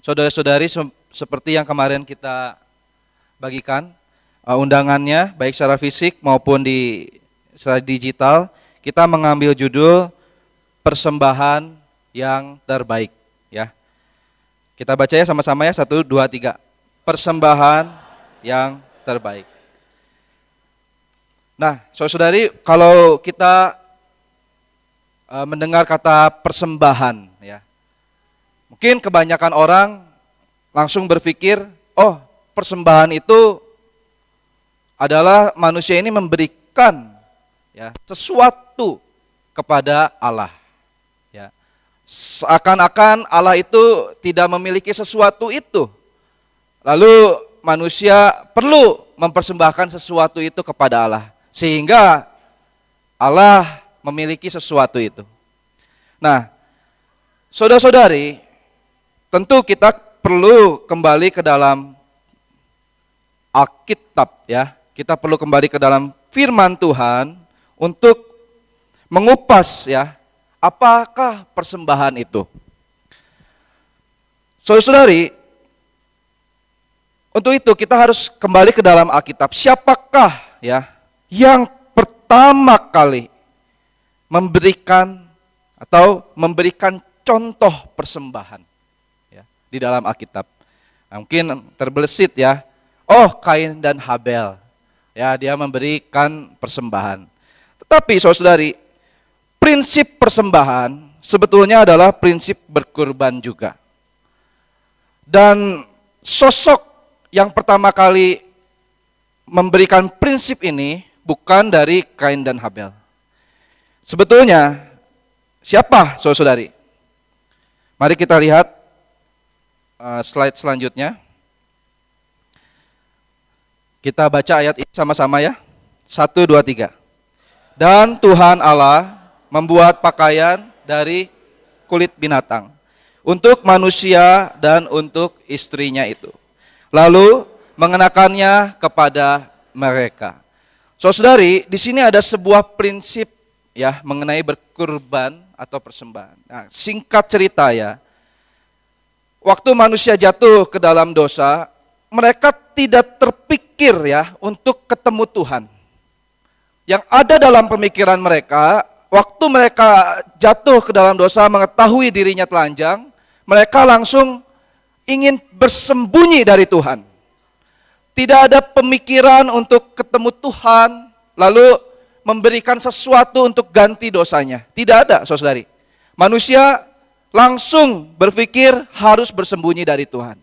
Saudara-saudari, seperti yang kemarin kita bagikan, undangannya baik secara fisik maupun secara digital, kita mengambil judul persembahan yang terbaik, ya. Kita baca ya sama-sama ya, 1, 2, 3. Persembahan yang terbaik. Nah, saudari, kalau kita mendengar kata persembahan, ya, mungkin kebanyakan orang langsung berpikir, oh, persembahan itu adalah manusia ini memberikan, ya, sesuatu kepada Allah. Ya. Seakan-akan Allah itu tidak memiliki sesuatu itu. Lalu manusia perlu mempersembahkan sesuatu itu kepada Allah, sehingga Allah memiliki sesuatu itu. Nah, saudara-saudari, tentu kita perlu kembali ke dalam Alkitab, ya. Kita perlu kembali ke dalam firman Tuhan untuk mengupas, ya, apakah persembahan itu. Saudara-saudari, untuk itu kita harus kembali ke dalam Alkitab. Siapakah, ya, yang pertama kali memberikan contoh persembahan, ya, di dalam Alkitab? Nah, mungkin terbesit, ya. Oh, Kain dan Habel, ya, dia memberikan persembahan. Tetapi saudari, prinsip persembahan sebetulnya adalah prinsip berkurban juga. Dan sosok yang pertama kali memberikan prinsip ini bukan dari Kain dan Habel. Sebetulnya siapa, saudari? Mari kita lihat slide selanjutnya. Kita baca ayat ini sama-sama ya. 1, 2, 3. Dan Tuhan Allah membuat pakaian dari kulit binatang untuk manusia dan untuk istrinya itu, lalu mengenakannya kepada mereka. Saudari, di sini ada sebuah prinsip, ya, mengenai berkurban atau persembahan. Nah, singkat cerita, ya, waktu manusia jatuh ke dalam dosa, mereka tidak terpikir, ya, untuk ketemu Tuhan. Yang ada dalam pemikiran mereka, waktu mereka jatuh ke dalam dosa, mengetahui dirinya telanjang, mereka langsung ingin bersembunyi dari Tuhan. Tidak ada pemikiran untuk ketemu Tuhan, lalu memberikan sesuatu untuk ganti dosanya. Tidak ada, saudari. Manusia langsung berpikir harus bersembunyi dari Tuhan.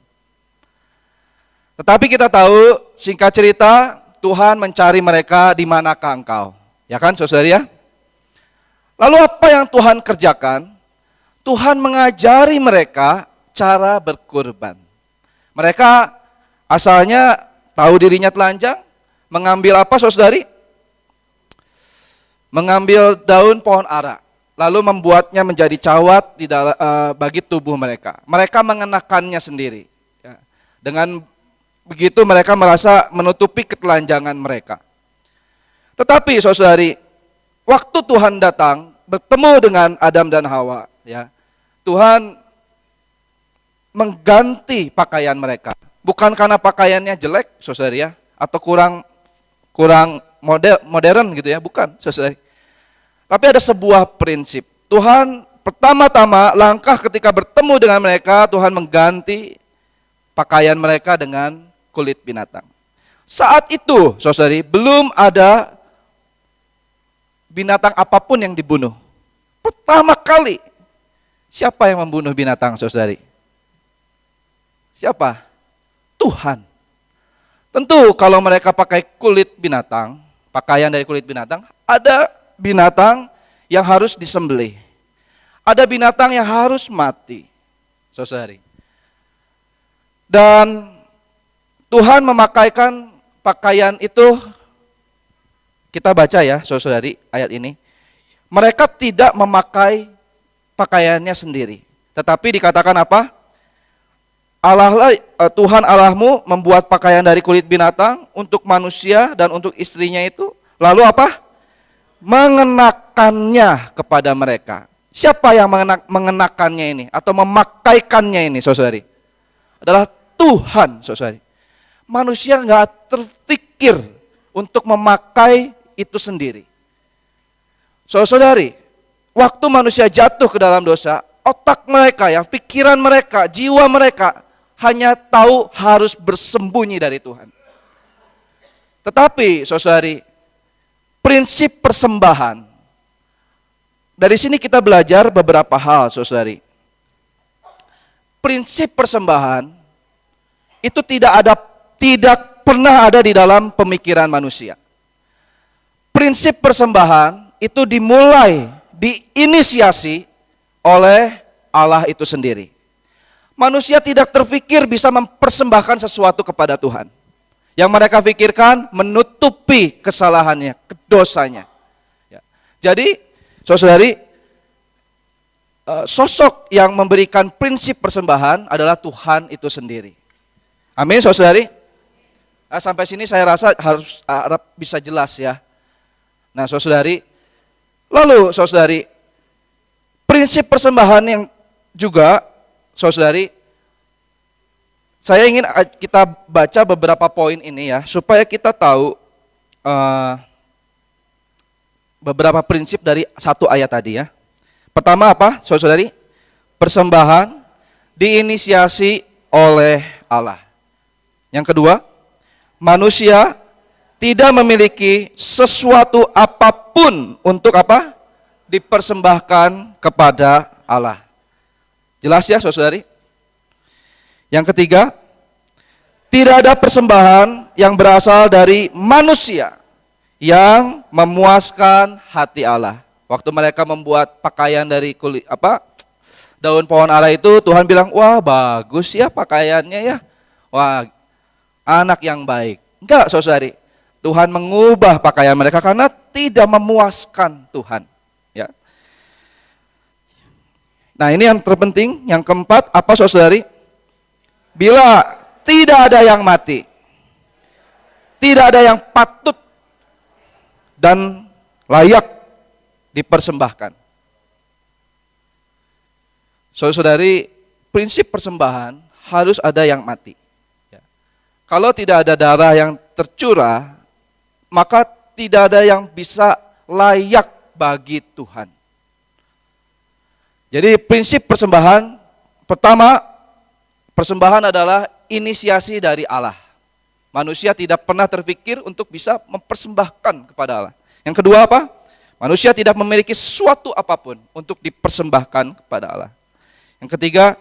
Tetapi kita tahu, singkat cerita, Tuhan mencari mereka, di manakah engkau? Ya kan, saudari, ya? Lalu apa yang Tuhan kerjakan? Tuhan mengajari mereka cara berkurban. Mereka asalnya tahu dirinya telanjang, mengambil apa, saudari? Mengambil daun pohon ara, lalu membuatnya menjadi cawat bagi tubuh mereka. Mereka mengenakannya sendiri. Ya. Dengan begitu mereka merasa menutupi ketelanjangan mereka. Tetapi saudari, waktu Tuhan datang bertemu dengan Adam dan Hawa, ya, Tuhan mengganti pakaian mereka. Bukan karena pakaiannya jelek, saudari, ya, atau kurang modern gitu, ya, bukan, saudari. Tapi ada sebuah prinsip. Tuhan pertama-tama langkah ketika bertemu dengan mereka, Tuhan mengganti pakaian mereka dengan kulit binatang. Saat itu, saudari, belum ada binatang apapun yang dibunuh. Pertama kali, siapa yang membunuh binatang, saudari? Siapa? Tuhan. Tentu kalau mereka pakai kulit binatang, pakaian dari kulit binatang, ada binatang yang harus disembelih. Ada binatang yang harus mati, saudari. Dan Tuhan memakaikan pakaian itu, kita baca ya, saudari, ayat ini. Mereka tidak memakai pakaiannya sendiri. Tetapi dikatakan apa? Tuhan Allahmu membuat pakaian dari kulit binatang untuk manusia dan untuk istrinya itu. Lalu apa? Mengenakannya kepada mereka. Siapa yang mengenakannya ini? Atau memakaikannya ini, saudari? adalah Tuhan, saudari. Manusia nggak terpikir untuk memakai itu sendiri. Saudari, waktu manusia jatuh ke dalam dosa, otak mereka, ya, pikiran mereka, jiwa mereka hanya tahu harus bersembunyi dari Tuhan. Tetapi, saudari, prinsip persembahan, dari sini kita belajar beberapa hal, saudari. Prinsip persembahan itu tidak pernah ada di dalam pemikiran manusia. Prinsip persembahan itu dimulai, diinisiasi oleh Allah itu sendiri. Manusia tidak terfikir bisa mempersembahkan sesuatu kepada Tuhan. Yang mereka pikirkan menutupi kesalahannya, dosanya. Ya. Jadi, saudari, sosok yang memberikan prinsip persembahan adalah Tuhan itu sendiri. Amin, saudari. Nah, sampai sini saya rasa harap bisa jelas ya. Nah, saudari, lalu saudari, prinsip persembahan yang juga, saudari, saya ingin kita baca beberapa poin ini ya, supaya kita tahu beberapa prinsip dari satu ayat tadi ya. Pertama apa, saudari? Persembahan diinisiasi oleh Allah. Yang kedua, manusia tidak memiliki sesuatu apapun untuk apa? Dipersembahkan kepada Allah. Jelas ya, saudari? Yang ketiga, tidak ada persembahan yang berasal dari manusia yang memuaskan hati Allah. Waktu mereka membuat pakaian dari kulit daun pohon ara itu, Tuhan bilang, wah bagus ya pakaiannya ya, wah anak yang baik. Enggak, saudari, Tuhan mengubah pakaian mereka karena tidak memuaskan Tuhan. Ya. Nah, ini yang terpenting. Yang keempat, apa saudari? Bila tidak ada yang mati, tidak ada yang patut dan layak dipersembahkan. Saudari, prinsip persembahan harus ada yang mati. Ya. Kalau tidak ada darah yang tercurah, maka tidak ada yang bisa layak bagi Tuhan. Jadi prinsip persembahan, pertama, persembahan adalah inisiasi dari Allah. Manusia tidak pernah terpikir untuk bisa mempersembahkan kepada Allah. Yang kedua apa? Manusia tidak memiliki sesuatu apapun untuk dipersembahkan kepada Allah. Yang ketiga,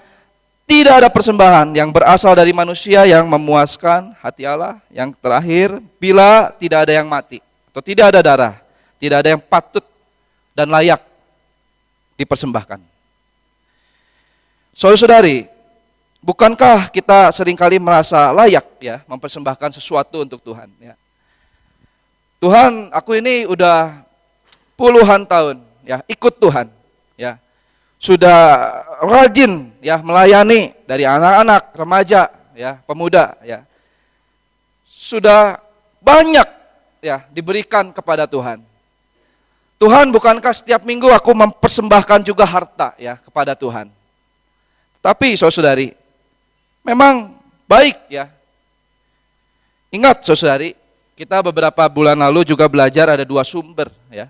tidak ada persembahan yang berasal dari manusia yang memuaskan hati Allah. Yang terakhir, bila tidak ada yang mati atau tidak ada darah, tidak ada yang patut dan layak dipersembahkan. Saudari, bukankah kita seringkali merasa layak ya mempersembahkan sesuatu untuk Tuhan ya? Tuhan, aku ini udah puluhan tahun ya ikut Tuhan ya. Sudah rajin ya melayani dari anak-anak, remaja ya, pemuda ya. Sudah banyak ya diberikan kepada Tuhan. Tuhan, bukankah setiap minggu aku mempersembahkan juga harta ya kepada Tuhan? Tapi saudari, memang baik ya. Ingat saudari, kita beberapa bulan lalu juga belajar ada dua sumber ya.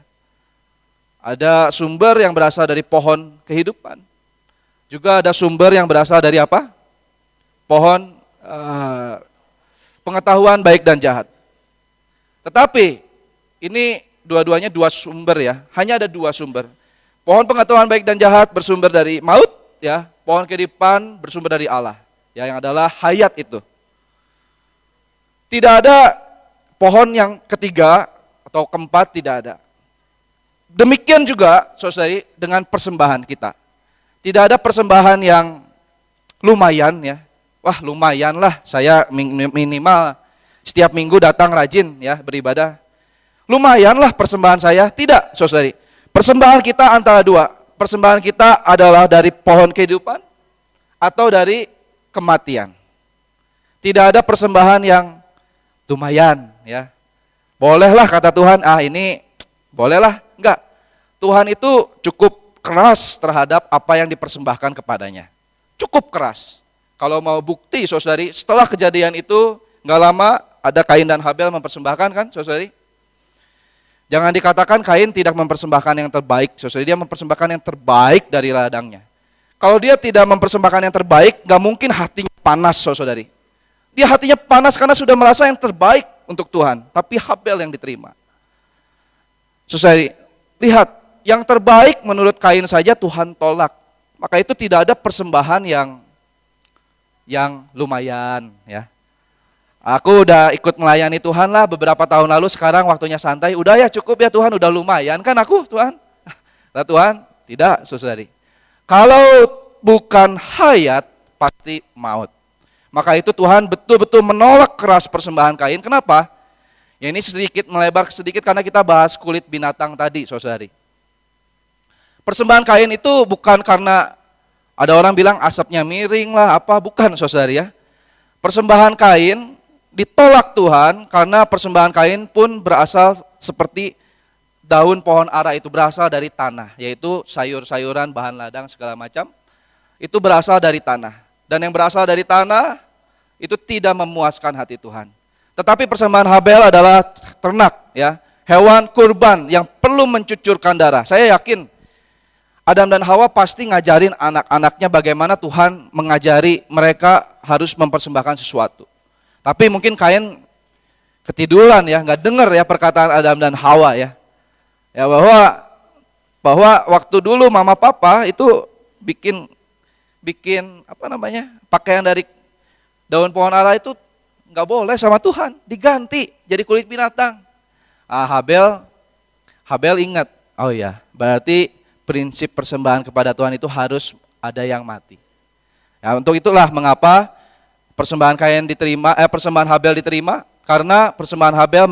Ada sumber yang berasal dari pohon kehidupan. Juga ada sumber yang berasal dari apa? Pohon pengetahuan baik dan jahat. Tetapi ini dua-duanya dua sumber ya. Hanya ada dua sumber. Pohon pengetahuan baik dan jahat bersumber dari maut ya. Pohon kehidupan bersumber dari Allah. Ya, yang adalah hayat itu. Tidak ada pohon yang ketiga atau keempat, tidak ada. Demikian juga, saudari, dengan persembahan kita. Tidak ada persembahan yang lumayan ya. Wah, lumayanlah saya minimal setiap minggu datang rajin ya beribadah. Lumayanlah persembahan saya. Tidak, saudari. Persembahan kita antara dua. Persembahan kita adalah dari pohon kehidupan atau dari kematian. Tidak ada persembahan yang lumayan ya. Bolehlah kata Tuhan, ini bolehlah. Enggak. Tuhan itu cukup keras terhadap apa yang dipersembahkan kepadanya. Cukup keras. Kalau mau bukti, saudari, setelah kejadian itu nggak lama ada Kain dan Habel mempersembahkan kan, saudari? Jangan dikatakan Kain tidak mempersembahkan yang terbaik, saudari. Dia mempersembahkan yang terbaik dari ladangnya. Kalau dia tidak mempersembahkan yang terbaik, nggak mungkin hatinya panas, saudari. Dia hatinya panas karena sudah merasa yang terbaik untuk Tuhan, tapi Habel yang diterima. Saudari, lihat, yang terbaik menurut Kain saja Tuhan tolak. Maka itu tidak ada persembahan yang lumayan, ya. Aku udah ikut melayani Tuhan lah beberapa tahun lalu, sekarang waktunya santai. Udah ya cukup ya Tuhan, udah lumayan kan aku Tuhan. Nah Tuhan, tidak saudari. Kalau bukan hayat, pasti maut. Maka itu Tuhan betul-betul menolak keras persembahan Kain. Kenapa? Ya ini sedikit melebar sedikit karena kita bahas kulit binatang tadi saudari. Persembahan Kain itu bukan karena ada orang bilang asapnya miring lah apa, bukan saudari ya. Persembahan Kain ditolak Tuhan karena persembahan Kain pun berasal seperti daun pohon ara itu berasal dari tanah, yaitu sayur-sayuran, bahan ladang segala macam. Itu berasal dari tanah. Dan yang berasal dari tanah itu tidak memuaskan hati Tuhan. Tetapi persembahan Habel adalah ternak ya, hewan kurban yang perlu mencucurkan darah. Saya yakin Adam dan Hawa pasti ngajarin anak-anaknya bagaimana Tuhan mengajari mereka harus mempersembahkan sesuatu. Tapi mungkin Kain ketiduran ya, nggak dengar ya perkataan Adam dan Hawa ya. Ya bahwa waktu dulu mama papa itu bikin pakaian dari daun pohon ara itu nggak boleh sama Tuhan, diganti jadi kulit binatang. Habel ingat, oh ya, berarti prinsip persembahan kepada Tuhan itu harus ada yang mati. Ya, untuk itulah mengapa persembahan persembahan Habel diterima, karena persembahan Habel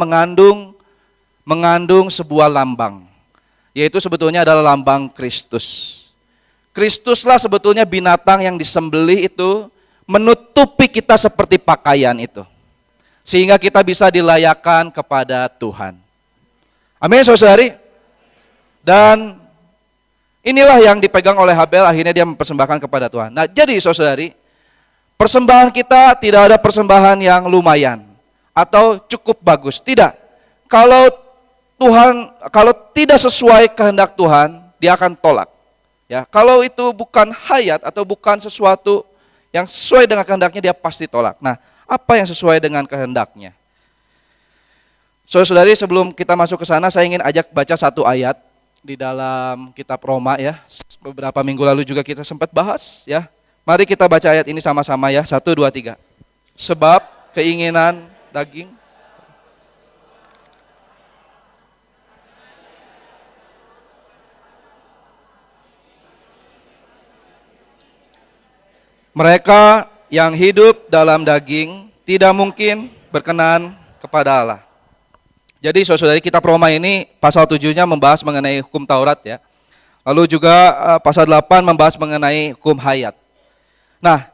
mengandung sebuah lambang, yaitu sebetulnya adalah lambang Kristus. Kristuslah sebetulnya binatang yang disembelih itu menutupi kita seperti pakaian itu, sehingga kita bisa dilayakkan kepada Tuhan. Amin saudari. Dan inilah yang dipegang oleh Habel, akhirnya dia mempersembahkan kepada Tuhan. Nah jadi saudari, persembahan kita tidak ada persembahan yang lumayan atau cukup bagus. Tidak. Kalau tidak sesuai kehendak Tuhan, dia akan tolak. Ya, kalau itu bukan hayat atau bukan sesuatu yang sesuai dengan kehendaknya, dia pasti tolak. Nah, apa yang sesuai dengan kehendaknya? Saudari, sebelum kita masuk ke sana, saya ingin ajak baca satu ayat di dalam kitab Roma ya. Beberapa minggu lalu juga kita sempat bahas ya. Mari kita baca ayat ini sama-sama ya. 1, 2, 3. Sebab keinginan daging mereka yang hidup dalam daging tidak mungkin berkenan kepada Allah. Jadi saudara, kitab Roma ini pasal 7-nya membahas mengenai hukum Taurat ya. Lalu juga pasal 8 membahas mengenai hukum hayat. Nah,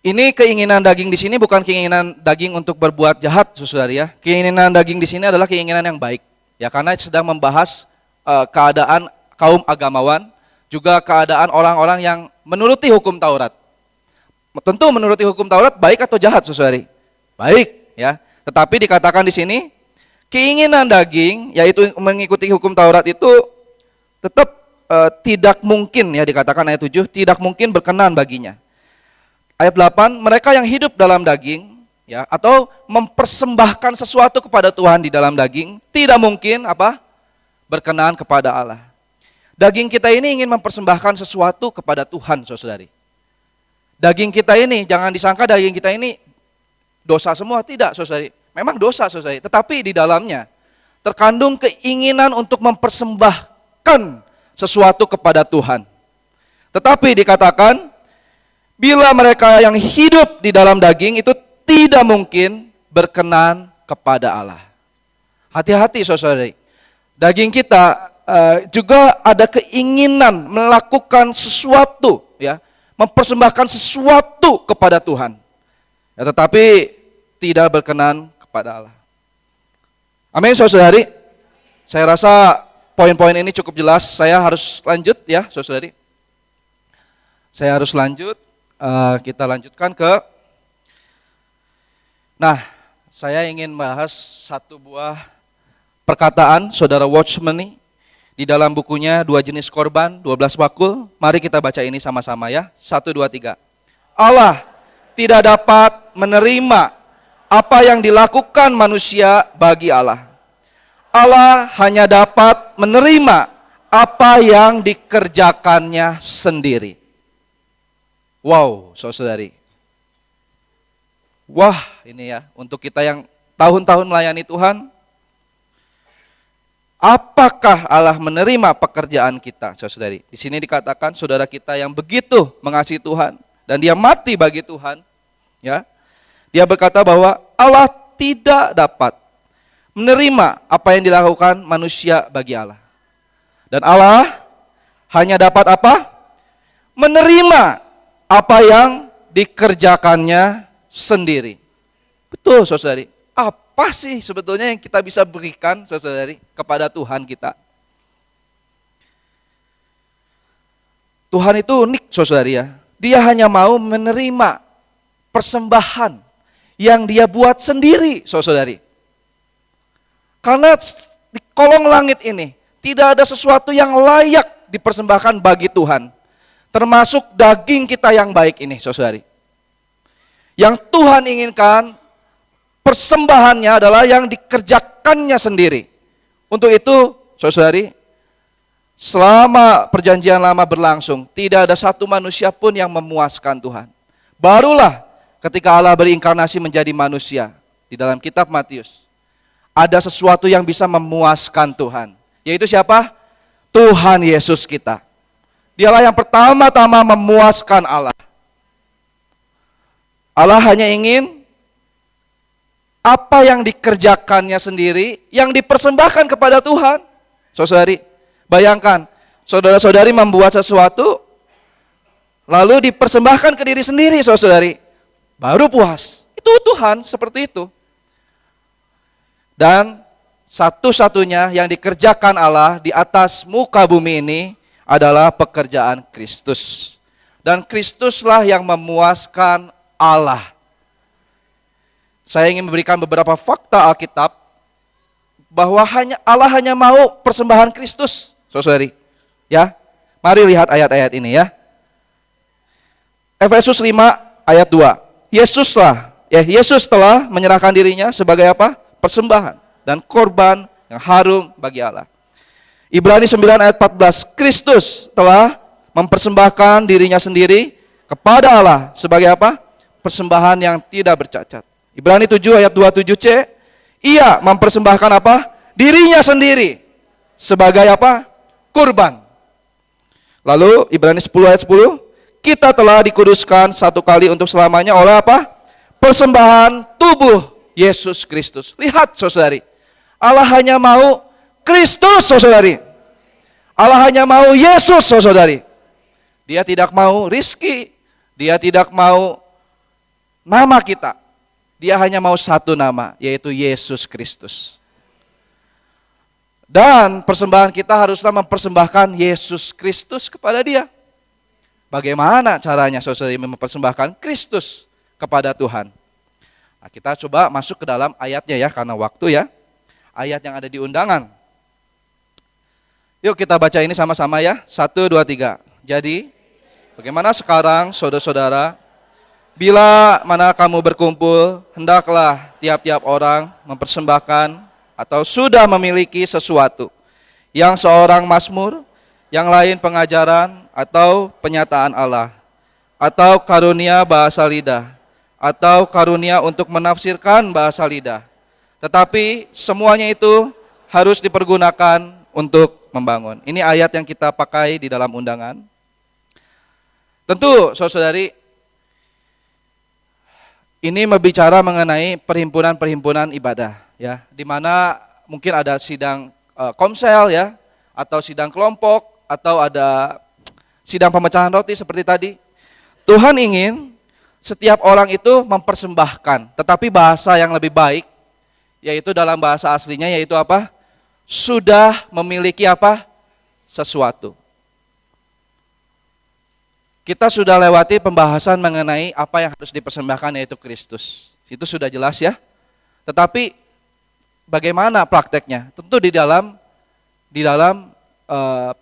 ini keinginan daging di sini bukan keinginan daging untuk berbuat jahat, saudara ya. Keinginan daging di sini adalah keinginan yang baik. Ya, karena sedang membahas keadaan kaum agamawan, juga keadaan orang-orang yang menuruti hukum Taurat. Tentu menuruti hukum Taurat baik atau jahat, saudari? Baik, ya. Tetapi dikatakan di sini keinginan daging, yaitu mengikuti hukum Taurat itu tetap tidak mungkin, ya dikatakan ayat 7, tidak mungkin berkenan baginya. Ayat 8, mereka yang hidup dalam daging, ya, atau mempersembahkan sesuatu kepada Tuhan di dalam daging, tidak mungkin apa? Berkenan kepada Allah. Daging kita ini ingin mempersembahkan sesuatu kepada Tuhan, saudari. Daging kita ini, jangan disangka daging kita ini dosa semua, tidak, saudari. Memang dosa, saudari, tetapi di dalamnya terkandung keinginan untuk mempersembahkan sesuatu kepada Tuhan. Tetapi dikatakan, bila mereka yang hidup di dalam daging itu tidak mungkin berkenan kepada Allah. Hati-hati, saudari. Daging kita juga ada keinginan melakukan sesuatu, ya, mempersembahkan sesuatu kepada Tuhan. Ya, tetapi tidak berkenan kepada Allah. Amin, saudari. Saya rasa poin-poin ini cukup jelas. Saya harus lanjut ya, saudari. Saya harus lanjut. Kita lanjutkan ke. Nah, saya ingin bahas satu buah perkataan saudara Watchman nih di dalam bukunya Dua Jenis Korban, 12 Bakul. Mari kita baca ini sama-sama ya. 1, 2, 3. Allah tidak dapat menerima apa yang dilakukan manusia bagi Allah. Allah hanya dapat menerima apa yang dikerjakannya sendiri. Wow, saudari. Wah, ini ya, untuk kita yang tahun-tahun melayani Tuhan, apakah Allah menerima pekerjaan kita, saudari? Di sini dikatakan saudara kita yang begitu mengasihi Tuhan dan dia mati bagi Tuhan, ya. Dia berkata bahwa Allah tidak dapat menerima apa yang dilakukan manusia bagi Allah. Dan Allah hanya dapat apa? Menerima apa yang dikerjakannya sendiri. Betul, saudari. Apa sih sebetulnya yang kita bisa berikan, saudari, kepada Tuhan kita? Tuhan itu unik, saudari ya. Dia hanya mau menerima persembahan yang dia buat sendiri, saudari. Karena di kolong langit ini tidak ada sesuatu yang layak dipersembahkan bagi Tuhan. Termasuk daging kita yang baik ini, saudari. Yang Tuhan inginkan persembahannya adalah yang dikerjakannya sendiri. Untuk itu, saudari, selama perjanjian lama berlangsung, tidak ada satu manusia pun yang memuaskan Tuhan. Barulah ketika Allah berinkarnasi menjadi manusia, di dalam kitab Matius, ada sesuatu yang bisa memuaskan Tuhan. Yaitu siapa? Tuhan Yesus kita. Dialah yang pertama-tama memuaskan Allah. Allah hanya ingin apa yang dikerjakannya sendiri, yang dipersembahkan kepada Tuhan. Saudari, bayangkan, saudara-saudari membuat sesuatu, lalu dipersembahkan ke diri sendiri, saudari. Baru puas. Itu Tuhan seperti itu. Dan satu-satunya yang dikerjakan Allah di atas muka bumi ini adalah pekerjaan Kristus. Dan Kristuslah yang memuaskan Allah. Saya ingin memberikan beberapa fakta Alkitab bahwa Allah hanya mau persembahan Kristus, saudari. Ya, mari lihat ayat-ayat ini ya. Efesus 5 ayat 2. Yesus telah menyerahkan dirinya sebagai apa? Persembahan dan korban yang harum bagi Allah. Ibrani 9 ayat 14, Kristus telah mempersembahkan dirinya sendiri kepada Allah sebagai apa? Persembahan yang tidak bercacat. Ibrani 7 ayat 27c, ia mempersembahkan apa? Dirinya sendiri sebagai apa? Kurban. Lalu Ibrani 10 ayat 10, kita telah dikuduskan satu kali untuk selamanya oleh apa? Persembahan tubuh Yesus Kristus. Lihat, saudari, Allah hanya mau Kristus, saudari. Allah hanya mau Yesus, saudari. Dia tidak mau Rizky, dia tidak mau nama kita. Dia hanya mau satu nama, yaitu Yesus Kristus. Dan persembahan kita haruslah mempersembahkan Yesus Kristus kepada dia. Bagaimana caranya, saudari, mempersembahkan Kristus kepada Tuhan? Nah, kita coba masuk ke dalam ayatnya ya, karena waktu ya. Ayat yang ada di undangan. Yuk kita baca ini sama-sama ya. 1, 2, 3. Jadi, bagaimana sekarang saudara-saudara, bila mana kamu berkumpul, hendaklah tiap-tiap orang mempersembahkan atau sudah memiliki sesuatu. Yang seorang mazmur, yang lain pengajaran atau penyataan Allah, atau karunia bahasa lidah, atau karunia untuk menafsirkan bahasa lidah. Tetapi semuanya itu harus dipergunakan untuk membangun. Ini ayat yang kita pakai di dalam undangan. Tentu, saudari, ini berbicara mengenai perhimpunan-perhimpunan ibadah, ya, di mana mungkin ada sidang komsel, ya, atau sidang kelompok, atau ada sidang pemecahan roti seperti tadi. Tuhan ingin setiap orang itu mempersembahkan, tetapi bahasa yang lebih baik, yaitu dalam bahasa aslinya, yaitu apa? Sudah memiliki apa? Sesuatu. kita sudah lewati pembahasan mengenai apa yang harus dipersembahkan, yaitu Kristus. Itu sudah jelas ya. Tetapi bagaimana prakteknya? Tentu di dalam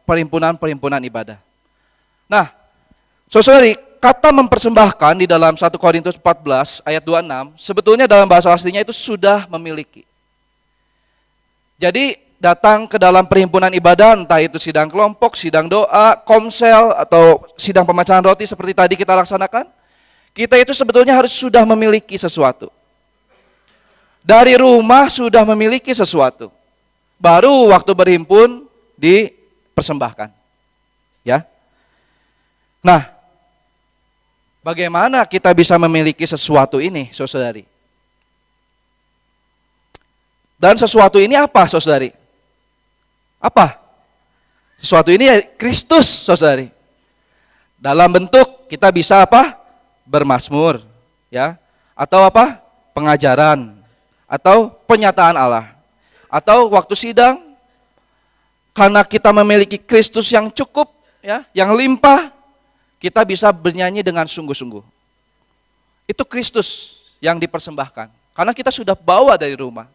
perhimpunan-perhimpunan ibadah. Nah, saudari, kata mempersembahkan di dalam 1 Korintus 14 ayat 26, sebetulnya dalam bahasa aslinya itu sudah memiliki. Jadi datang ke dalam perhimpunan ibadah, entah itu sidang kelompok, sidang doa, komsel, atau sidang pemecahan roti seperti tadi kita laksanakan, kita itu sebetulnya harus sudah memiliki sesuatu. Dari rumah sudah memiliki sesuatu. Baru waktu berhimpun dipersembahkan. Ya. Nah, bagaimana kita bisa memiliki sesuatu ini, saudari? Dan sesuatu ini apa, saudari? Apa? Sesuatu ini ya Kristus, saudari. Dalam bentuk kita bisa apa? Bermazmur, ya, atau apa? Pengajaran, atau penyataan Allah, atau waktu sidang. Karena kita memiliki Kristus yang cukup, ya, yang limpah, kita bisa bernyanyi dengan sungguh-sungguh. Itu Kristus yang dipersembahkan. Karena kita sudah bawa dari rumah.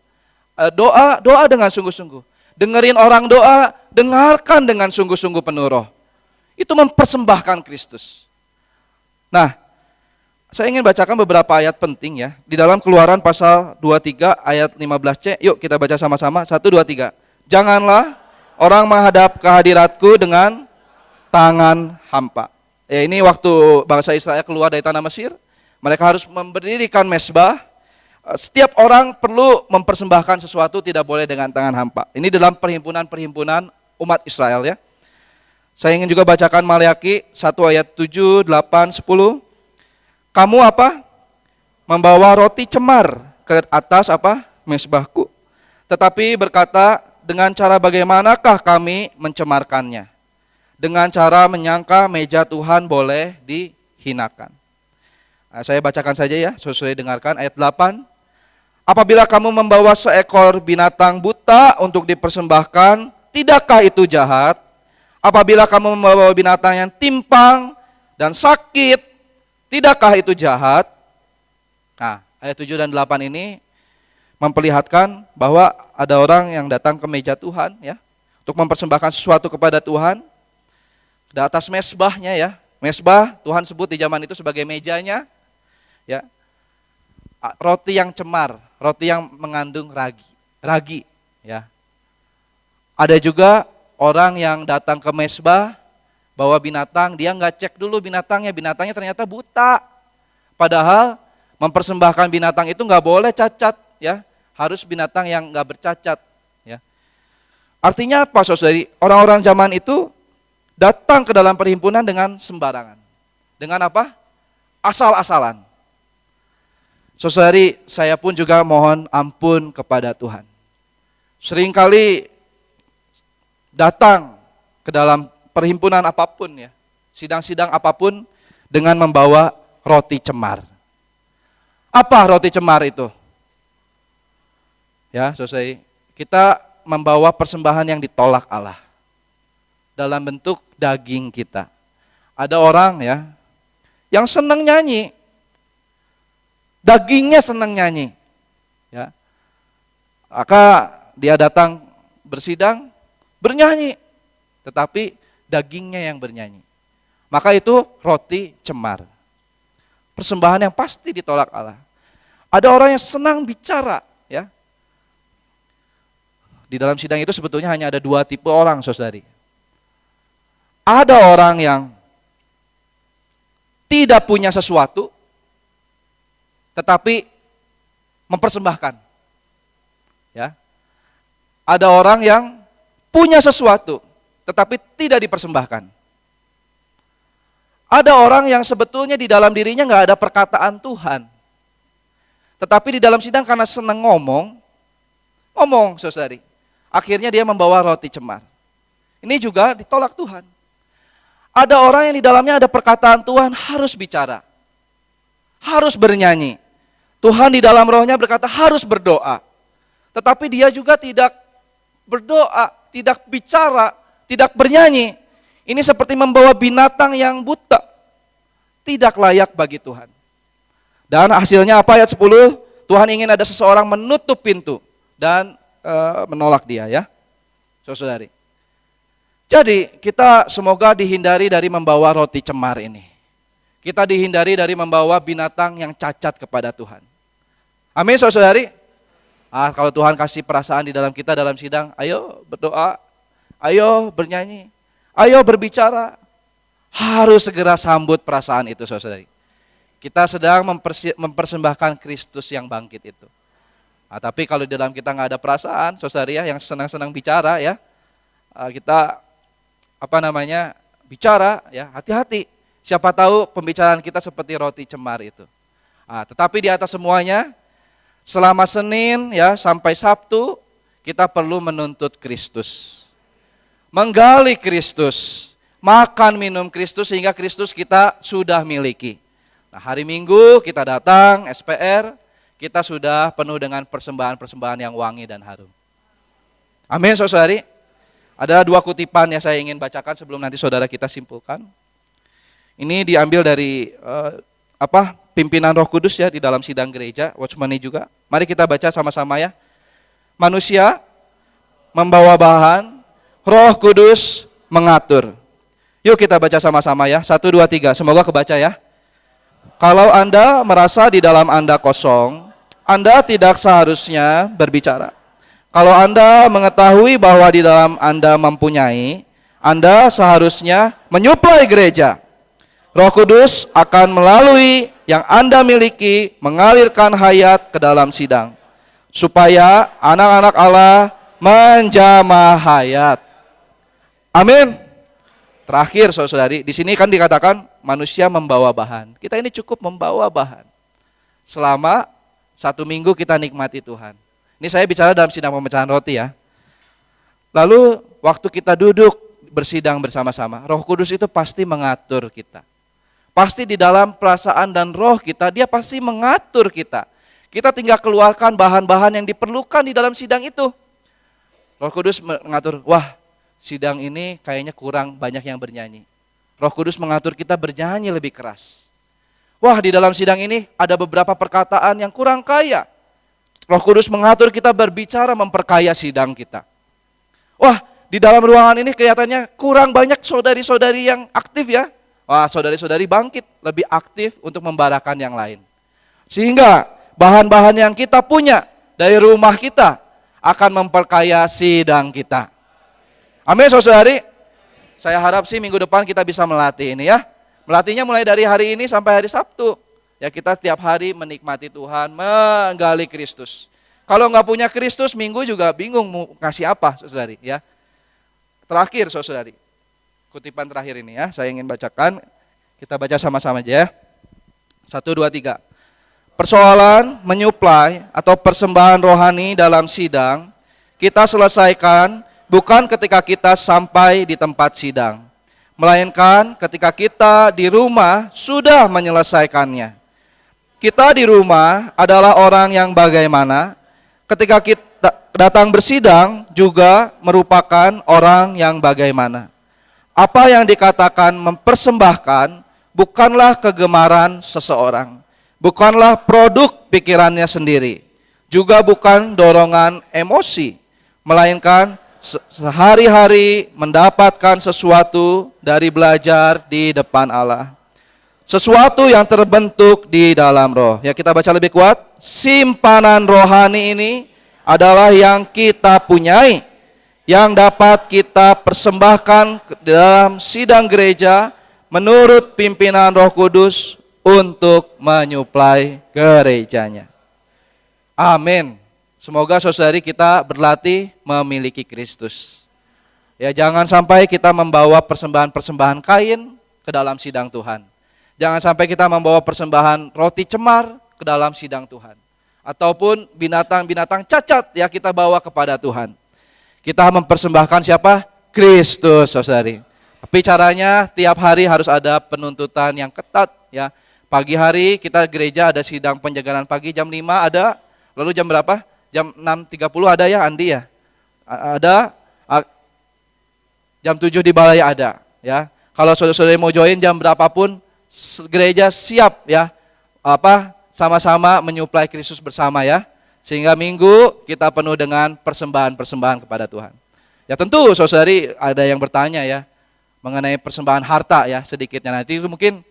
Doa dengan sungguh-sungguh. Dengerin orang doa, dengarkan dengan sungguh-sungguh penuh roh. Itu mempersembahkan Kristus. Nah, saya ingin bacakan beberapa ayat penting ya. Di dalam Keluaran pasal 23 ayat 15c. Yuk kita baca sama-sama. 1, 2, 3. Janganlah orang menghadap ke hadiratku dengan tangan hampa. Ya, ini waktu bangsa Israel keluar dari tanah Mesir. Mereka harus mendirikan mezbah. Setiap orang perlu mempersembahkan sesuatu, tidak boleh dengan tangan hampa. Ini dalam perhimpunan-perhimpunan umat Israel ya. Saya ingin juga bacakan Maleakhi 1 ayat 7, 8, 10. Kamu apa? Membawa roti cemar ke atas apa? Mezbahku. Tetapi berkata, dengan cara bagaimanakah kami mencemarkannya? Dengan cara menyangka meja Tuhan boleh dihinakan. Nah, saya bacakan saja ya, sesuai dengarkan ayat 8. Apabila kamu membawa seekor binatang buta untuk dipersembahkan, tidakkah itu jahat? Apabila kamu membawa binatang yang timpang dan sakit, tidakkah itu jahat? Nah, ayat 7 dan 8 ini memperlihatkan bahwa ada orang yang datang ke meja Tuhan ya, untuk mempersembahkan sesuatu kepada Tuhan. Di atas mezbahnya ya. Mezbah Tuhan sebut di zaman itu sebagai mejanya. Ya. Roti yang cemar, roti yang mengandung ragi ya. Ada juga orang yang datang ke mezbah bawa binatang, dia nggak cek dulu binatangnya ternyata buta. Padahal mempersembahkan binatang itu nggak boleh cacat ya, harus binatang yang nggak bercacat ya. Artinya apa, saudari? Orang-orang zaman itu datang ke dalam perhimpunan dengan sembarangan. Dengan apa? Asal-asalan. Saudari, saya pun juga mohon ampun kepada Tuhan. Seringkali datang ke dalam perhimpunan apapun ya, sidang-sidang apapun dengan membawa roti cemar. Apa roti cemar itu? Ya, saudari, kita membawa persembahan yang ditolak Allah dalam bentuk daging kita. Ada orang ya yang senang nyanyi, dagingnya senang nyanyi, ya. Maka dia datang bersidang, bernyanyi, tetapi dagingnya yang bernyanyi. Maka itu roti cemar. Persembahan yang pasti ditolak Allah. Ada orang yang senang bicara, ya. Di dalam sidang itu sebetulnya hanya ada 2 tipe orang, saudari. Ada orang yang tidak punya sesuatu, tetapi mempersembahkan. Ya. Ada orang yang punya sesuatu, tetapi tidak dipersembahkan. Ada orang yang sebetulnya di dalam dirinya nggak ada perkataan Tuhan. Tetapi di dalam sidang karena senang ngomong, saudari. Akhirnya dia membawa roti cemar. Ini juga ditolak Tuhan. Ada orang yang di dalamnya ada perkataan Tuhan, harus bicara. Harus bernyanyi. Tuhan di dalam rohnya berkata harus berdoa. Tetapi dia juga tidak berdoa, tidak bicara, tidak bernyanyi. Ini seperti membawa binatang yang buta. tidak layak bagi Tuhan. Dan hasilnya apa ayat 10? Tuhan ingin ada seseorang menutup pintu dan menolak dia ya. Saudari. Jadi kita semoga dihindari dari membawa roti cemar ini. Kita dihindari dari membawa binatang yang cacat kepada Tuhan. Amin saudari. Kalau Tuhan kasih perasaan di dalam kita dalam sidang, ayo berdoa, ayo bernyanyi, ayo berbicara. Harus segera sambut perasaan itu saudari. Kita sedang mempersembahkan Kristus yang bangkit itu. Tapi kalau di dalam kita nggak ada perasaan, saudari ya, yang senang-senang bicara ya, kita bicara ya, hati-hati. Siapa tahu pembicaraan kita seperti roti cemar itu. Tetapi di atas semuanya, selama Senin ya sampai Sabtu, kita perlu menuntut Kristus, menggali Kristus, makan minum Kristus sehingga Kristus kita sudah miliki. Hari Minggu kita datang SPR, kita sudah penuh dengan persembahan-persembahan yang wangi dan harum. Amin saudari. Ada 2 kutipan yang saya ingin bacakan sebelum nanti saudara kita simpulkan. Ini diambil dari pimpinan Roh Kudus ya di dalam sidang gereja, Watchmeni juga. Mari kita baca sama-sama ya. Manusia membawa bahan, Roh Kudus mengatur. Yuk kita baca sama-sama ya. 1, 2, 3. Semoga kebaca ya. Kalau Anda merasa di dalam Anda kosong, Anda tidak seharusnya berbicara. Kalau Anda mengetahui bahwa di dalam Anda mempunyai, Anda seharusnya menyuplai gereja. Roh Kudus akan melalui yang Anda miliki mengalirkan hayat ke dalam sidang, supaya anak-anak Allah menjamah hayat. Amin. Terakhir saudari, di sini kan dikatakan manusia membawa bahan. Kita ini cukup membawa bahan. Selama 1 minggu kita nikmati Tuhan. Ini saya bicara dalam sidang pemecahan roti ya. Lalu waktu kita duduk bersidang bersama-sama, Roh Kudus itu pasti mengatur kita. Pasti di dalam perasaan dan roh kita, dia pasti mengatur kita. Kita tinggal keluarkan bahan-bahan yang diperlukan di dalam sidang itu. Roh Kudus mengatur, wah sidang ini kayaknya kurang banyak yang bernyanyi. Roh Kudus mengatur kita bernyanyi lebih keras. Wah di dalam sidang ini ada beberapa perkataan yang kurang kaya. Roh Kudus mengatur kita berbicara memperkaya sidang kita. Wah di dalam ruangan ini kelihatannya kurang banyak saudari-saudari yang aktif ya. Wah saudari-saudari bangkit lebih aktif untuk membarakan yang lain. Sehingga bahan-bahan yang kita punya dari rumah kita akan memperkaya sidang kita. Amin saudari. Saya harap sih minggu depan kita bisa melatih ini ya. Melatihnya mulai dari hari ini sampai hari Sabtu. Ya kita tiap hari menikmati Tuhan, menggali Kristus. Kalau nggak punya Kristus, minggu juga bingung mau kasih apa saudari ya. Terakhir saudari, kutipan terakhir ini ya, saya ingin bacakan. Kita baca sama-sama aja ya. 1, 2, 3. Persoalan menyuplai atau persembahan rohani dalam sidang, kita selesaikan bukan ketika kita sampai di tempat sidang, melainkan ketika kita di rumah sudah menyelesaikannya. Kita di rumah adalah orang yang bagaimana, ketika kita datang bersidang juga merupakan orang yang bagaimana. Apa yang dikatakan mempersembahkan bukanlah kegemaran seseorang, bukanlah produk pikirannya sendiri, juga bukan dorongan emosi, melainkan sehari-hari mendapatkan sesuatu dari belajar di depan Allah. Sesuatu yang terbentuk di dalam roh. Ya kita baca lebih kuat. Simpanan rohani ini adalah yang kita punyai, yang dapat kita persembahkan dalam sidang gereja menurut pimpinan Roh Kudus untuk menyuplai gerejanya. Amin. Semoga saudari kita berlatih memiliki Kristus. Ya jangan sampai kita membawa persembahan-persembahan kain ke dalam sidang Tuhan. Jangan sampai kita membawa persembahan roti cemar ke dalam sidang Tuhan. Ataupun binatang-binatang cacat ya kita bawa kepada Tuhan. Kita mempersembahkan siapa? Kristus saudari. Tapi caranya tiap hari harus ada penuntutan yang ketat ya. Pagi hari kita gereja ada sidang penjagalan pagi jam 5 ada. Lalu jam berapa? Jam 6.30 ada ya Andi ya? Ada. Jam 7 di balai ada ya. Kalau saudara-saudara mau join jam berapapun gereja siap ya, sama-sama menyuplai Kristus bersama ya. Sehingga minggu kita penuh dengan persembahan-persembahan kepada Tuhan. Ya tentu saudari ada yang bertanya ya mengenai persembahan harta ya sedikitnya. Nanti itu mungkin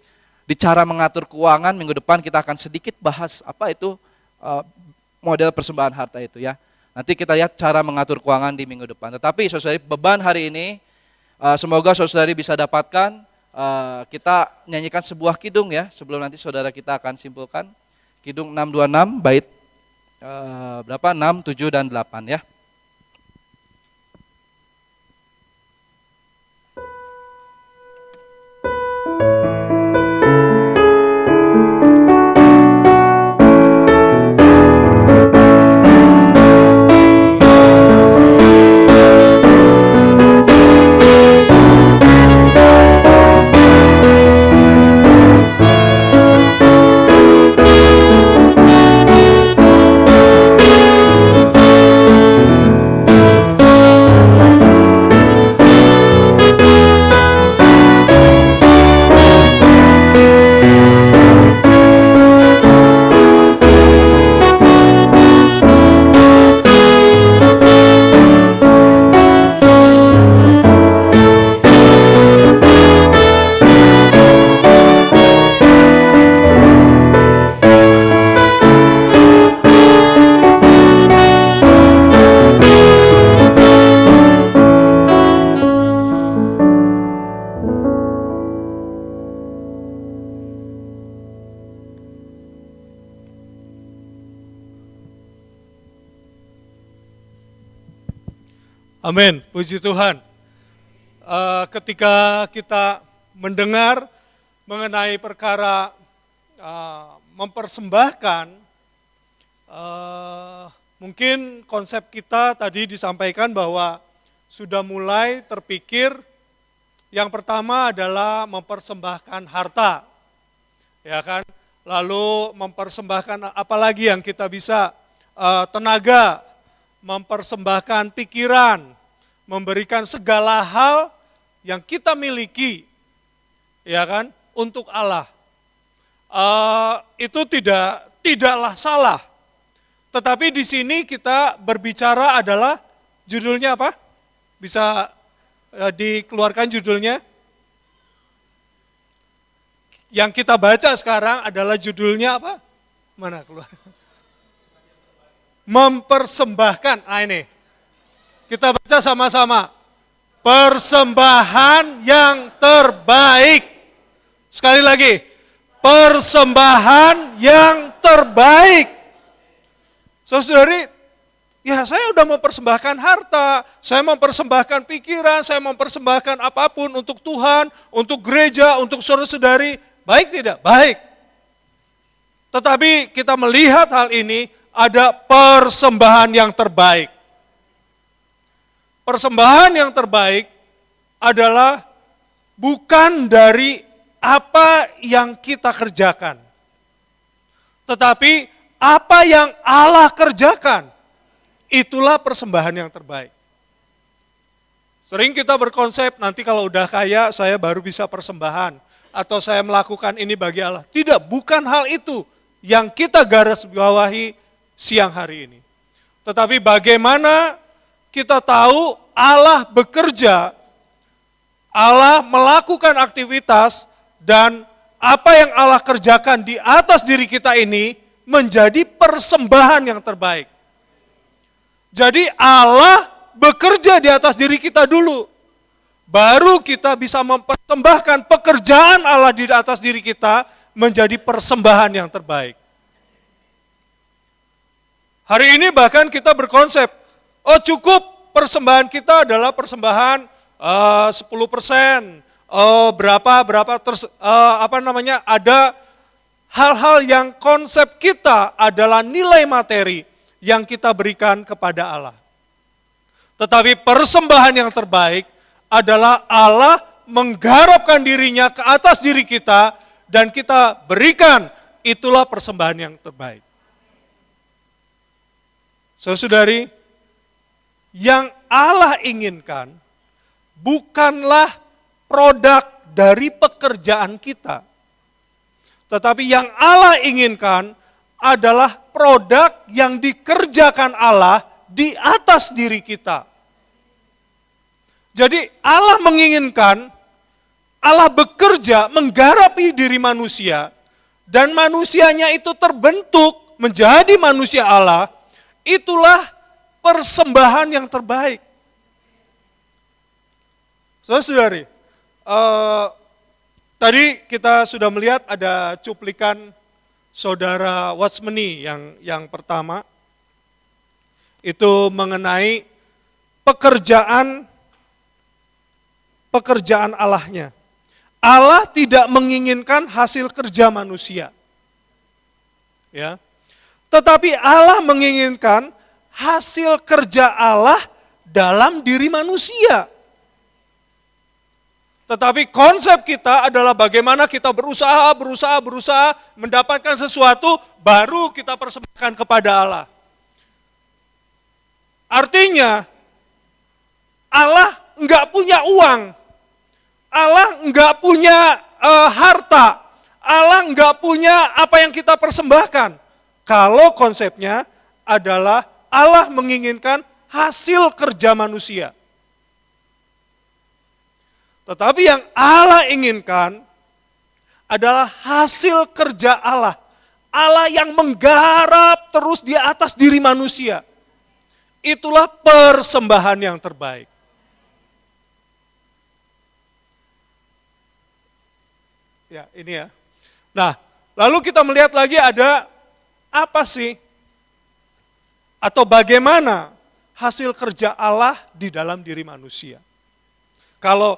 di cara mengatur keuangan minggu depan kita akan sedikit bahas apa itu model persembahan harta itu ya. Nanti kita lihat cara mengatur keuangan di minggu depan. Tetapi saudari beban hari ini semoga saudari bisa dapatkan. Kita nyanyikan sebuah kidung ya sebelum nanti saudara kita akan simpulkan. Kidung 626 bait 6, 7 dan 8 ya. Amin, puji Tuhan. Ketika kita mendengar mengenai perkara mempersembahkan, mungkin konsep kita tadi disampaikan bahwa sudah mulai terpikir yang pertama adalah mempersembahkan harta, ya kan? Lalu mempersembahkan apalagi yang kita bisa tenaga, mempersembahkan pikiran, memberikan segala hal yang kita miliki, ya kan, untuk Allah. Itu tidaklah salah. Tetapi di sini kita berbicara adalah judulnya apa? Bisa dikeluarkan judulnya? Yang kita baca sekarang adalah judulnya apa? Mana keluar? Mempersembahkan. Nah ini, kita baca sama-sama. Persembahan yang terbaik. Sekali lagi, persembahan yang terbaik. Saudari, ya saya udah mempersembahkan harta, saya mempersembahkan pikiran, saya mempersembahkan apapun untuk Tuhan, untuk gereja, untuk saudara-saudari. Baik tidak? Baik. Tetapi kita melihat hal ini, ada persembahan yang terbaik. Persembahan yang terbaik adalah bukan dari apa yang kita kerjakan, tetapi apa yang Allah kerjakan, itulah persembahan yang terbaik. Sering kita berkonsep, nanti kalau udah kaya saya baru bisa persembahan, atau saya melakukan ini bagi Allah. Tidak, bukan hal itu yang kita garis bawahi siang hari ini. Tetapi bagaimana kita tahu Allah bekerja, Allah melakukan aktivitas, dan apa yang Allah kerjakan di atas diri kita ini menjadi persembahan yang terbaik. Jadi Allah bekerja di atas diri kita dulu, baru kita bisa mempersembahkan pekerjaan Allah di atas diri kita menjadi persembahan yang terbaik. Hari ini bahkan kita berkonsep, oh cukup persembahan kita adalah persembahan 10%, ada hal-hal yang konsep kita adalah nilai materi yang kita berikan kepada Allah. Tetapi persembahan yang terbaik adalah Allah menggarapkan dirinya ke atas diri kita dan kita berikan, itulah persembahan yang terbaik. Saudari, yang Allah inginkan bukanlah produk dari pekerjaan kita, Tetapi yang Allah inginkan adalah produk yang dikerjakan Allah di atas diri kita. Jadi Allah menginginkan, Allah bekerja menggarapi diri manusia, dan manusianya itu terbentuk menjadi manusia Allah. Itulah persembahan yang terbaik. Saudara-saudari, tadi kita sudah melihat ada cuplikan saudara Watchmeni yang pertama, itu mengenai pekerjaan Allahnya. Allah tidak menginginkan hasil kerja manusia. Ya. Tetapi Allah menginginkan hasil kerja Allah dalam diri manusia. Tetapi konsep kita adalah bagaimana kita berusaha mendapatkan sesuatu, baru kita persembahkan kepada Allah. Artinya, Allah enggak punya uang, Allah enggak punya harta, Allah enggak punya apa yang kita persembahkan. Kalau konsepnya adalah Allah menginginkan hasil kerja manusia. Tetapi yang Allah inginkan adalah hasil kerja Allah. Allah yang menggarap terus di atas diri manusia. Itulah persembahan yang terbaik. Ya, ini ya. Nah, lalu kita melihat lagi ada apa sih? Atau bagaimana hasil kerja Allah di dalam diri manusia. Kalau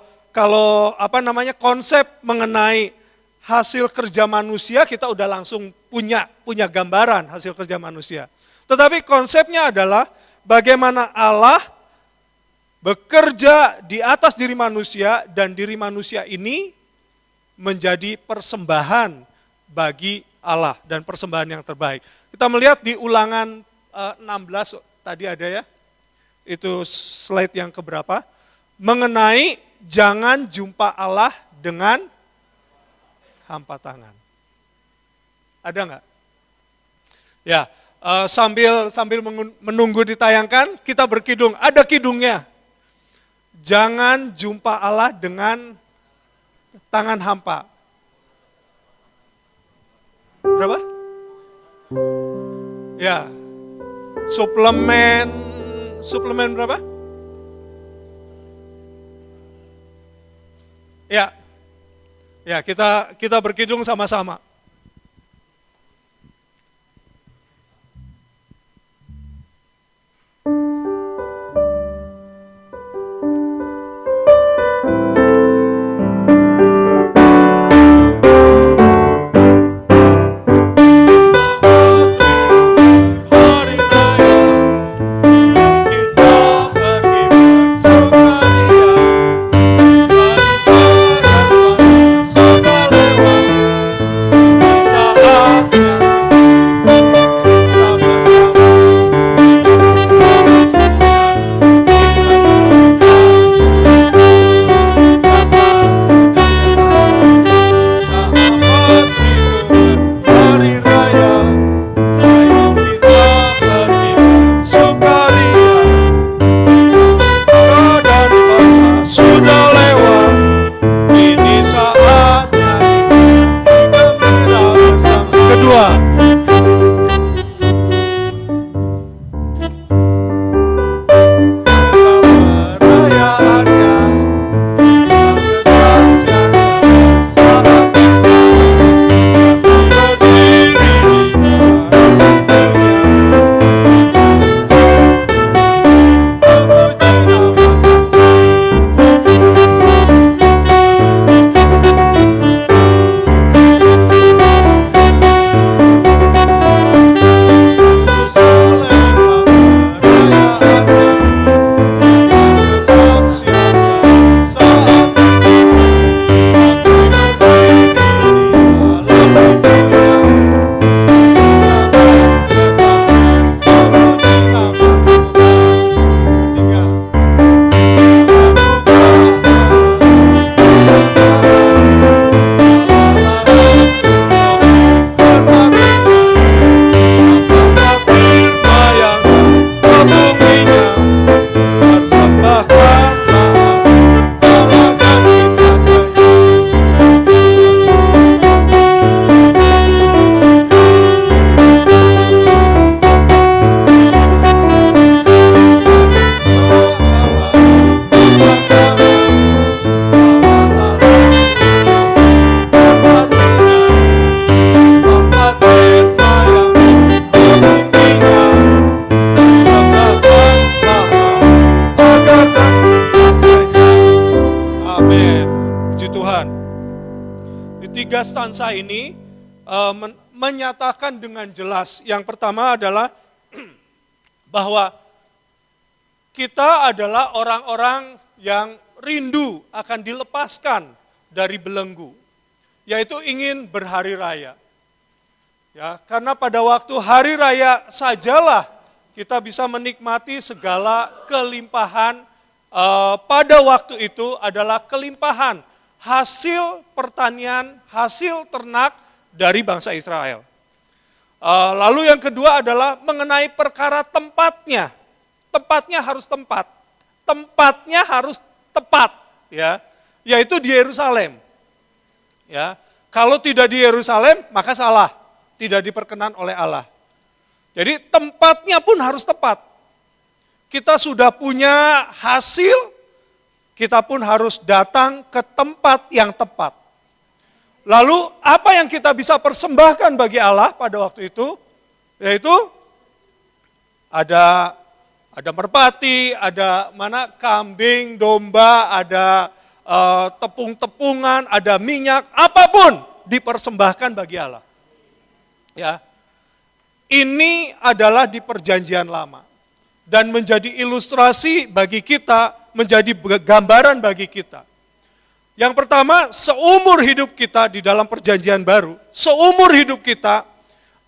konsep mengenai hasil kerja manusia, kita udah langsung punya gambaran hasil kerja manusia. Tetapi konsepnya adalah bagaimana Allah bekerja di atas diri manusia, dan diri manusia ini menjadi persembahan bagi Allah dan persembahan yang terbaik. Kita melihat di Ulangan 16 tadi ada ya, itu slide yang keberapa, mengenai jangan jumpa Allah dengan hampa tangan. Ada nggak? Ya, sambil menunggu ditayangkan, kita berkidung. Ada kidungnya. Jangan jumpa Allah dengan tangan hampa. Berapa? Ya, suplemen berapa? Ya, kita berkidung sama-sama. stansa ini menyatakan dengan jelas. Yang pertama adalah bahwa kita adalah orang-orang yang rindu akan dilepaskan dari belenggu, yaitu ingin berhari raya. Ya, karena pada waktu hari raya sajalah kita bisa menikmati segala kelimpahan. Pada waktu itu adalah kelimpahan hasil pertanian, hasil ternak dari bangsa Israel. Lalu yang kedua adalah mengenai perkara tempatnya. Tempatnya harus tepat. Tempatnya harus tepat, ya, yaitu di Yerusalem. Ya, kalau tidak di Yerusalem maka salah, tidak diperkenan oleh Allah. Jadi tempatnya pun harus tepat. Kita sudah punya hasil, kita pun harus datang ke tempat yang tepat. Lalu apa yang kita bisa persembahkan bagi Allah pada waktu itu? Yaitu ada merpati, ada kambing, domba, ada tepung-tepungan, ada minyak, apapun dipersembahkan bagi Allah. Ya. Ini adalah di perjanjian lama dan menjadi ilustrasi bagi kita, menjadi gambaran bagi kita. Yang pertama, seumur hidup kita di dalam perjanjian baru, seumur hidup kita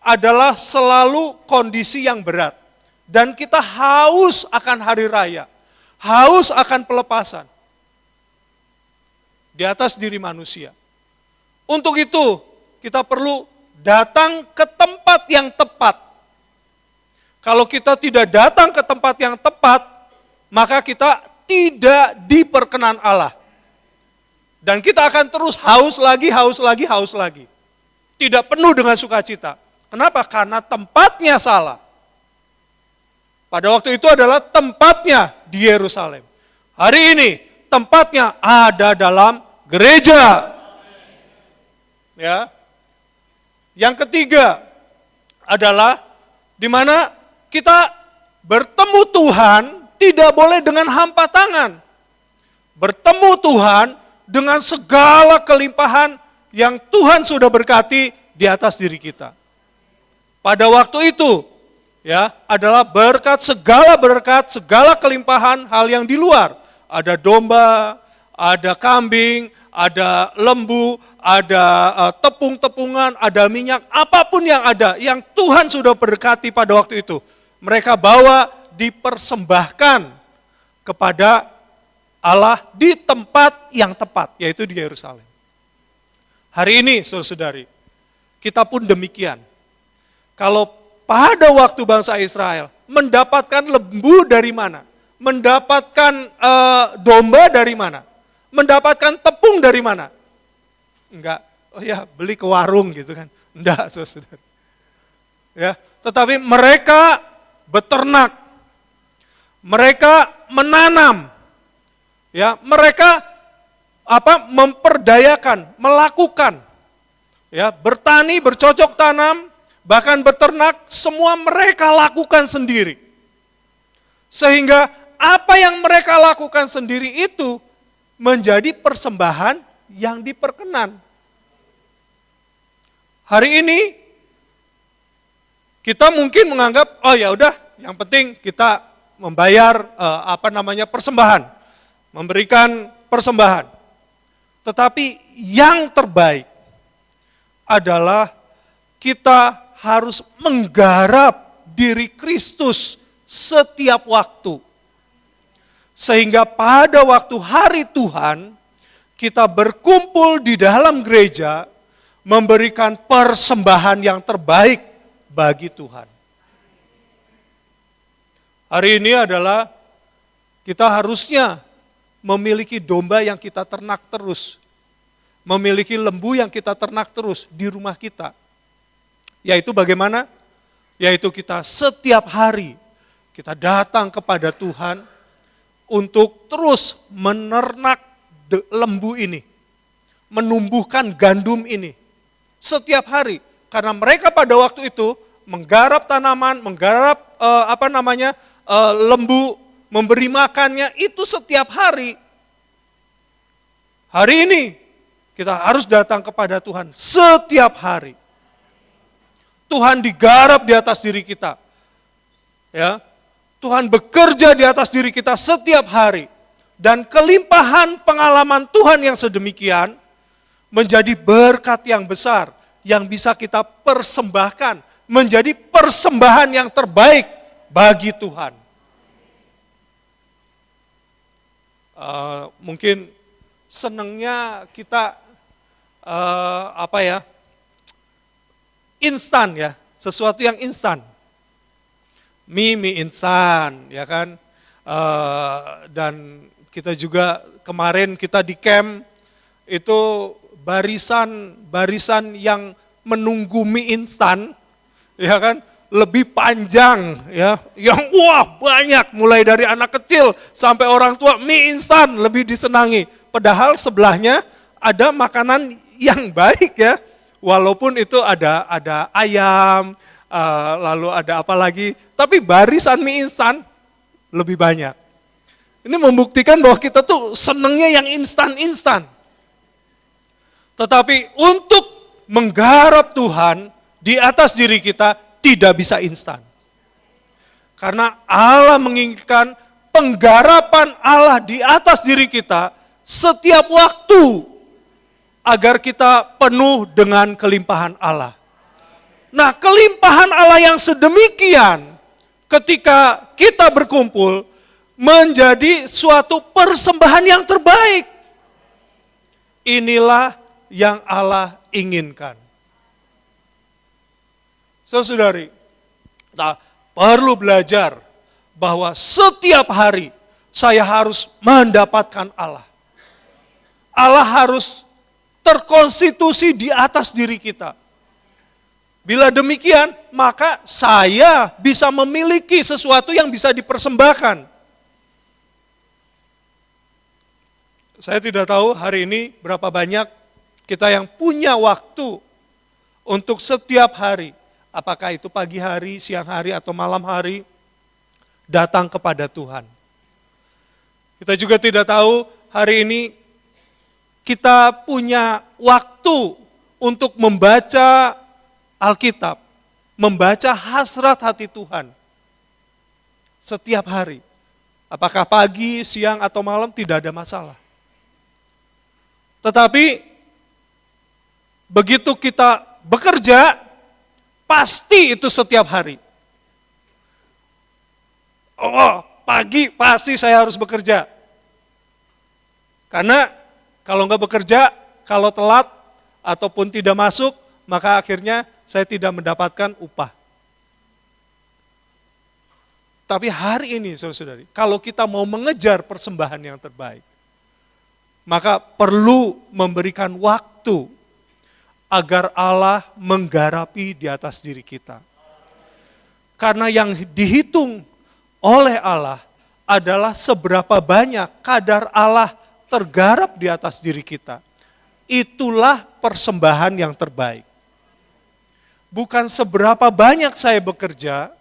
adalah selalu kondisi yang berat. Dan kita haus akan hari raya, haus akan pelepasan di atas diri manusia. Untuk itu, kita perlu datang ke tempat yang tepat. Kalau kita tidak datang ke tempat yang tepat, maka kita tidak diperkenan Allah. Dan kita akan terus haus lagi. Tidak penuh dengan sukacita. Kenapa? Karena tempatnya salah. Pada waktu itu adalah tempatnya di Yerusalem. Hari ini tempatnya ada dalam gereja. Ya. Yang ketiga adalah di mana kita bertemu Tuhan tidak boleh dengan hampa tangan. Bertemu Tuhan dengan segala kelimpahan yang Tuhan sudah berkati di atas diri kita. Pada waktu itu, ya, adalah berkat, segala kelimpahan hal yang di luar. Ada domba, ada kambing, ada lembu, ada tepung-tepungan, ada minyak, apapun yang ada, yang Tuhan sudah berkati pada waktu itu. Mereka bawa dipersembahkan kepada Allah di tempat yang tepat, yaitu di Yerusalem. Hari ini, saudara-saudari, kita pun demikian. Kalau pada waktu bangsa Israel mendapatkan lembu dari mana? Mendapatkan domba dari mana? Mendapatkan tepung dari mana? Enggak, oh ya beli ke warung gitu kan. Enggak, saudara. Ya, tetapi mereka beternak. Mereka menanam. Ya, mereka memperdayakan, melakukan. Ya, bertani, bercocok tanam, bahkan beternak, semua mereka lakukan sendiri. Sehingga apa yang mereka lakukan sendiri itu menjadi persembahan yang diperkenan. Hari ini kita mungkin menganggap, oh ya udah, yang penting kita membayar persembahan, memberikan persembahan. Tetapi yang terbaik adalah kita harus menggarap diri Kristus setiap waktu. Sehingga pada waktu hari Tuhan, kita berkumpul di dalam gereja, memberikan persembahan yang terbaik bagi Tuhan. Hari ini adalah kita harusnya memiliki domba yang kita ternak terus. Memiliki lembu yang kita ternak terus di rumah kita. Yaitu bagaimana? Yaitu kita setiap hari kita datang kepada Tuhan untuk terus menernak lembu ini, menumbuhkan gandum ini setiap hari. Karena mereka pada waktu itu menggarap tanaman, menggarap lembu, memberi makannya itu setiap hari. Hari ini Kita harus datang kepada Tuhan setiap hari. Tuhan digarap di atas diri kita. Ya. Tuhan bekerja di atas diri kita setiap hari. Dan kelimpahan pengalaman Tuhan yang sedemikian menjadi berkat yang besar yang bisa kita persembahkan, menjadi persembahan yang terbaik bagi Tuhan. Mungkin senangnya kita instan ya, sesuatu yang instan. Mie instan, ya kan? Dan kita juga kemarin kita di camp itu barisan yang menunggu mie instan, ya kan? Lebih panjang ya, yang wah banyak, mulai dari anak kecil sampai orang tua, mie instan lebih disenangi. Padahal sebelahnya ada makanan yang baik ya, walaupun itu ada ayam, lalu ada apa lagi, tapi barisan mie instan lebih banyak. Ini membuktikan bahwa kita tuh senengnya yang instan-instan. Tetapi untuk menggarap Tuhan di atas diri kita tidak bisa instan. Karena Allah menginginkan penggarapan Allah di atas diri kita setiap waktu agar kita penuh dengan kelimpahan Allah. Nah, kelimpahan Allah yang sedemikian ketika kita berkumpul menjadi suatu persembahan yang terbaik. Inilah yang Allah inginkan. Saudari, kita perlu belajar bahwa setiap hari saya harus mendapatkan Allah. Allah harus terkonstitusi di atas diri kita. Bila demikian, maka saya bisa memiliki sesuatu yang bisa dipersembahkan. Saya tidak tahu hari ini berapa banyak kita yang punya waktu untuk setiap hari, apakah itu pagi hari, siang hari, atau malam hari, datang kepada Tuhan. Kita juga tidak tahu hari ini kita punya waktu untuk membaca Alkitab, membaca hasrat hati Tuhan setiap hari. Apakah pagi, siang, atau malam, tidak ada masalah. Tetapi begitu kita bekerja, pasti itu setiap hari. Oh, pagi pasti saya harus bekerja. Karena kalau nggak bekerja, kalau telat ataupun tidak masuk, maka akhirnya saya tidak mendapatkan upah. Tapi hari ini, saudara-saudari, kalau kita mau mengejar persembahan yang terbaik, maka perlu memberikan waktu agar Allah menggarapi di atas diri kita. Karena yang dihitung oleh Allah adalah seberapa banyak kadar Allah tergarap di atas diri kita. Itulah persembahan yang terbaik. Bukan seberapa banyak saya bekerja,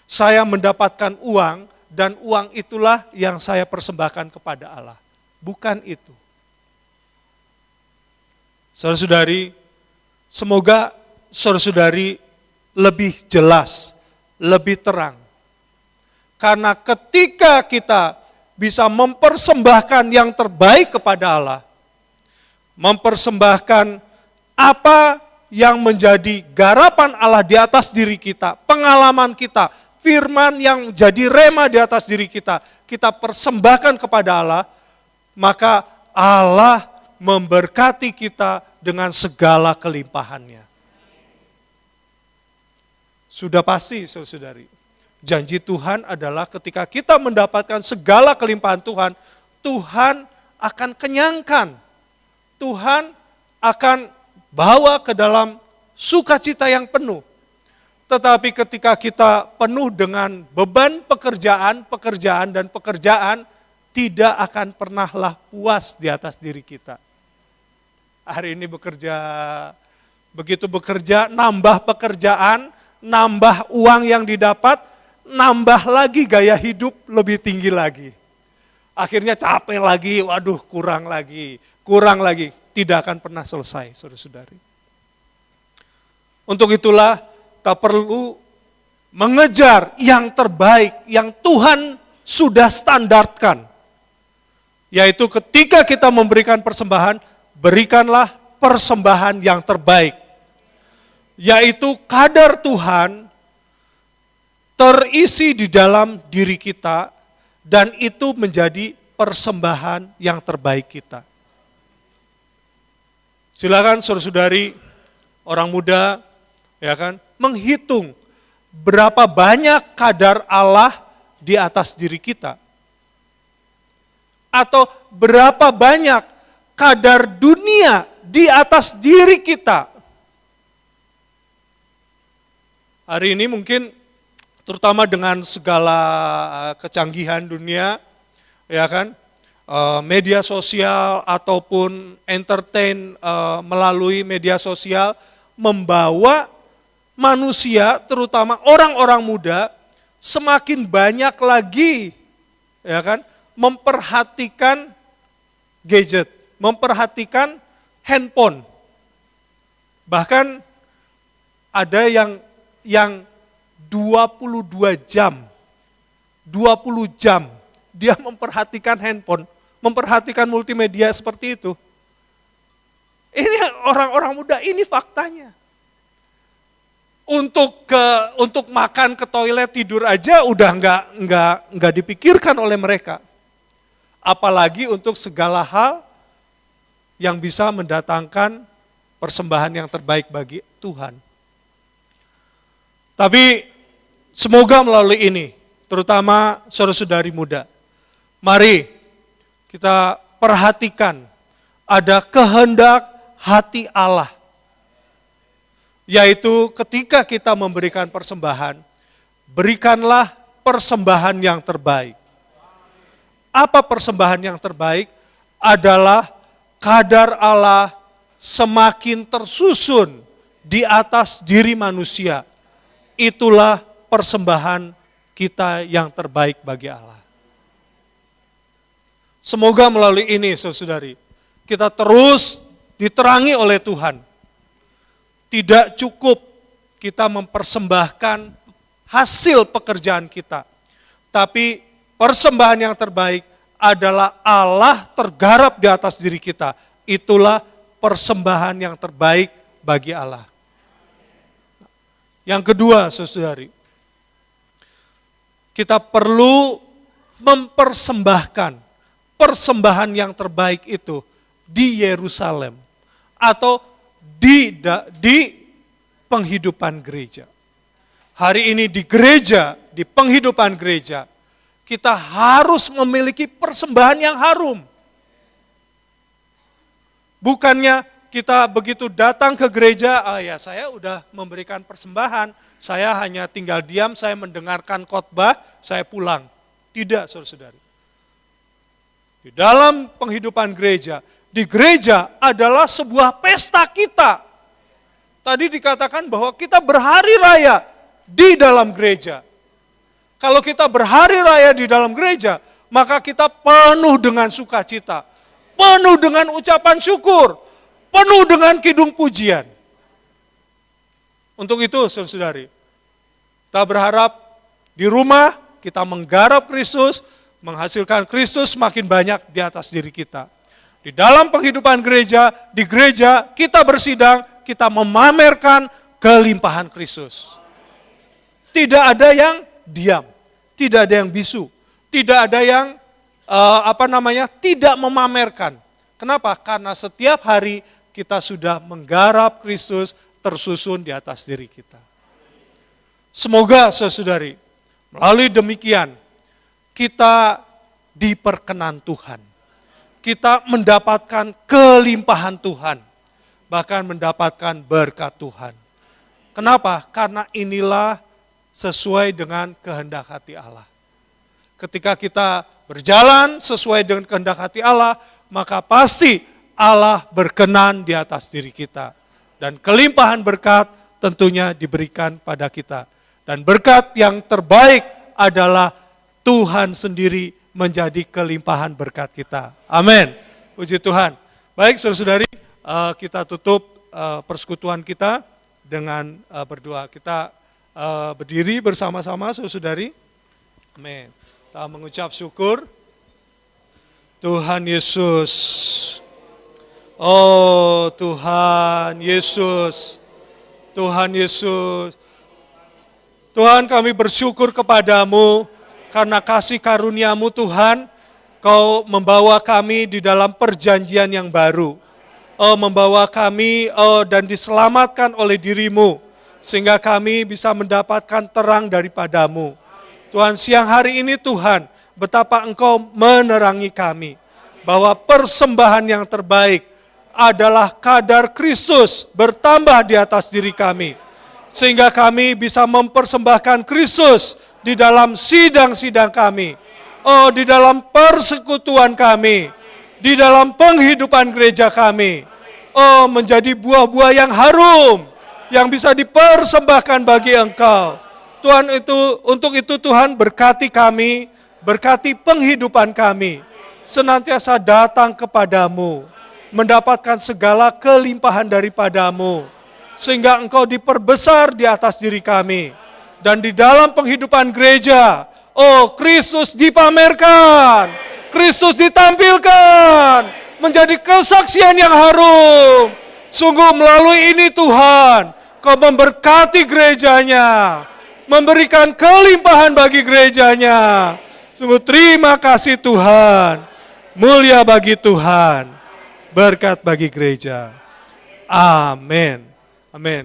saya mendapatkan uang, dan uang itulah yang saya persembahkan kepada Allah. Bukan itu. Saudara-saudari, semoga saudara-saudari lebih jelas, lebih terang. Karena ketika kita bisa mempersembahkan yang terbaik kepada Allah, mempersembahkan apa yang menjadi garapan Allah di atas diri kita, pengalaman kita, firman yang jadi rema di atas diri kita, kita persembahkan kepada Allah, maka Allah memberkati kita dengan segala kelimpahannya. Sudah pasti, saudari, janji Tuhan adalah ketika kita mendapatkan segala kelimpahan Tuhan, Tuhan akan kenyangkan. Tuhan akan bawa ke dalam sukacita yang penuh. Tetapi ketika kita penuh dengan beban pekerjaan, tidak akan pernahlah puas di atas diri kita. Hari ini bekerja, begitu bekerja, nambah pekerjaan, nambah uang yang didapat, nambah lagi gaya hidup lebih tinggi lagi. Akhirnya capek lagi, waduh kurang lagi. tidak akan pernah selesai, saudara-saudari. Untuk itulah kita perlu mengejar yang terbaik, yang Tuhan sudah standarkan. Yaitu ketika kita memberikan persembahan, berikanlah persembahan yang terbaik. Yaitu kadar Tuhan terisi di dalam diri kita, dan itu menjadi persembahan yang terbaik kita. Silakan saudara-saudari, orang muda, ya kan, menghitung berapa banyak kadar Allah di atas diri kita. Atau berapa banyak kadar dunia di atas diri kita. Hari ini mungkin terutama dengan segala kecanggihan dunia, ya kan, media sosial ataupun entertain melalui media sosial membawa manusia, terutama orang-orang muda, semakin banyak lagi, ya kan, memperhatikan gadget, memperhatikan handphone. Bahkan ada yang 22 jam, 20 jam dia memperhatikan handphone, memperhatikan multimedia seperti itu. Ini orang-orang muda, ini faktanya. Untuk makan, ke toilet, tidur aja udah nggak dipikirkan oleh mereka. Apalagi untuk segala hal yang bisa mendatangkan persembahan yang terbaik bagi Tuhan. Tapi semoga melalui ini, terutama saudara-saudari muda, mari kita perhatikan ada kehendak hati Allah. Yaitu ketika kita memberikan persembahan, berikanlah persembahan yang terbaik. Apa persembahan yang terbaik? Adalah kadar Allah semakin tersusun di atas diri manusia. Itulah persembahan kita yang terbaik bagi Allah. Semoga melalui ini, saudari, kita terus diterangi oleh Tuhan. Tidak cukup kita mempersembahkan hasil pekerjaan kita. Tapi persembahan yang terbaik adalah Allah tergarap di atas diri kita. Itulah persembahan yang terbaik bagi Allah. Yang kedua, saudari, kita perlu mempersembahkan persembahan yang terbaik itu di Yerusalem atau di penghidupan gereja. Hari ini di gereja, di penghidupan gereja, kita harus memiliki persembahan yang harum. Bukannya kita begitu datang ke gereja, ya saya udah memberikan persembahan, saya hanya tinggal diam, saya mendengarkan khotbah, saya pulang. Tidak, saudara-saudari. Di dalam penghidupan gereja, di gereja adalah sebuah pesta kita. Tadi dikatakan bahwa kita berhari raya di dalam gereja. Kalau kita berhari raya di dalam gereja, maka kita penuh dengan sukacita, penuh dengan ucapan syukur, penuh dengan kidung pujian. Untuk itu, saudara-saudari, kita berharap di rumah kita menggarap Kristus, menghasilkan Kristus makin banyak di atas diri kita. Di dalam penghidupan gereja, di gereja kita bersidang, kita memamerkan kelimpahan Kristus. Tidak ada yang diam, tidak ada yang bisu, tidak ada yang tidak memamerkan. Kenapa? Karena setiap hari kita sudah menggarap Kristus tersusun di atas diri kita. Semoga saudari, melalui demikian kita diperkenan Tuhan. Kita mendapatkan kelimpahan Tuhan, bahkan mendapatkan berkat Tuhan. Kenapa? Karena inilah sesuai dengan kehendak hati Allah. Ketika kita berjalan sesuai dengan kehendak hati Allah, maka pasti Allah berkenan di atas diri kita. Dan kelimpahan berkat tentunya diberikan pada kita. Dan berkat yang terbaik adalah Tuhan sendiri menjadi kelimpahan berkat kita. Amin. Puji Tuhan. Baik saudara-saudari, kita tutup persekutuan kita dengan berdoa. Kita berdiri bersama-sama, saudari. Amin. Kita mengucap syukur. Tuhan Yesus. Oh Tuhan Yesus. Tuhan Yesus. Tuhan, kami bersyukur kepadamu karena kasih karunia-Mu Tuhan. Kau membawa kami di dalam perjanjian yang baru. Membawa kami dan diselamatkan oleh diri-Mu. Sehingga kami bisa mendapatkan terang daripadamu. Tuhan, siang hari ini Tuhan, betapa Engkau menerangi kami. Bahwa persembahan yang terbaik adalah kadar Kristus bertambah di atas diri kami. Sehingga kami bisa mempersembahkan Kristus di dalam sidang-sidang kami. Di dalam persekutuan kami. Di dalam penghidupan gereja kami. Menjadi buah-buah yang harum. Yang bisa dipersembahkan bagi Engkau. Tuhan, untuk itu Tuhan berkati kami, berkati penghidupan kami. Senantiasa datang kepadamu, mendapatkan segala kelimpahan daripadamu. Sehingga Engkau diperbesar di atas diri kami. Dan di dalam penghidupan gereja, Kristus dipamerkan, Kristus ditampilkan, menjadi kesaksian yang harum. Sungguh melalui ini Tuhan, Kau memberkati gerejanya, memberikan kelimpahan bagi gerejanya. Sungguh terima kasih Tuhan, mulia bagi Tuhan, berkat bagi gereja. Amin. Amin.